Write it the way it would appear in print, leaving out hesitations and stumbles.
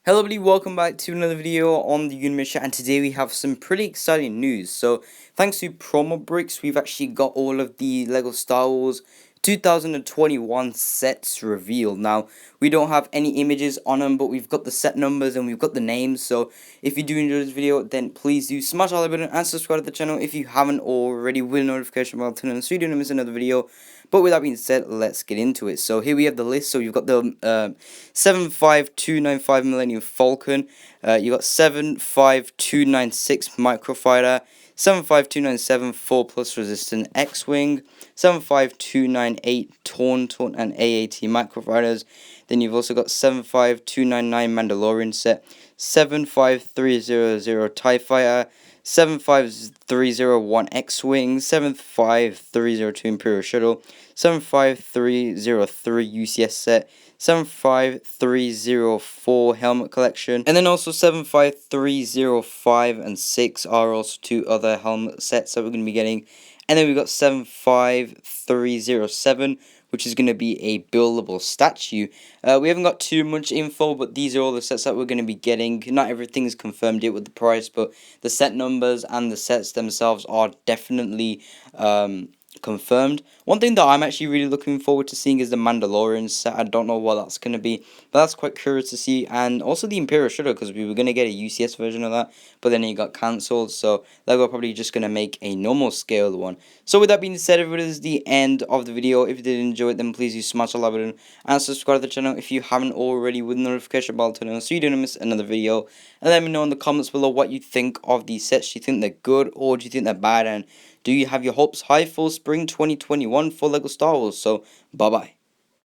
Hello everybody, welcome back to another video on the Unimission, and today we have some pretty exciting news. So thanks to Promo Bricks, we've actually got all of the LEGO Star Wars 2021 sets revealed. Now, we don't have any images on them, but we've got the set numbers and we've got the names. So if you do enjoy this video, then please do smash that like button and subscribe to the channel if you haven't already, with a notification bell turned on so you don't miss another video. But with that being said, let's get into it. So here we have the list. So you've got the 75295 Millennium Falcon. You got 75296 Microfighter. 75297 4 plus resistant X-Wing. 75298 Tauntaun and AAT Microfighters. Then you've also got 75299 Mandalorian set. 75300 TIE Fighter. 75301 X-Wing, 75302 Imperial Shuttle, 75303 UCS set, 75304 Helmet Collection, and then also 75305 and 6 are also two other helmet sets that we're going to be getting. And then we've got 75307, which is going to be a buildable statue. We haven't got too much info, but these are all the sets that we're going to be getting. Not everything is confirmed yet with the price, but the set numbers and the sets themselves are definitely confirmed. One thing that I'm actually really looking forward to seeing is the Mandalorian set. I don't know what that's going to be, but that's quite curious to see. And also the Imperial Shuttle, because we were going to get a UCS version of that, but then it got cancelled, so LEGO are probably just going to make a normal scale one. So with that being said, it is the end of the video. If you did enjoy it, then please do smash the like button and subscribe to the channel if you haven't already, with the notification bell turned on so you don't miss another video. And let me know in the comments below what you think of these sets. Do you think they're good, or do you think they're bad? And do you have your hopes high for spring 2021 for LEGO Star Wars? So, bye-bye.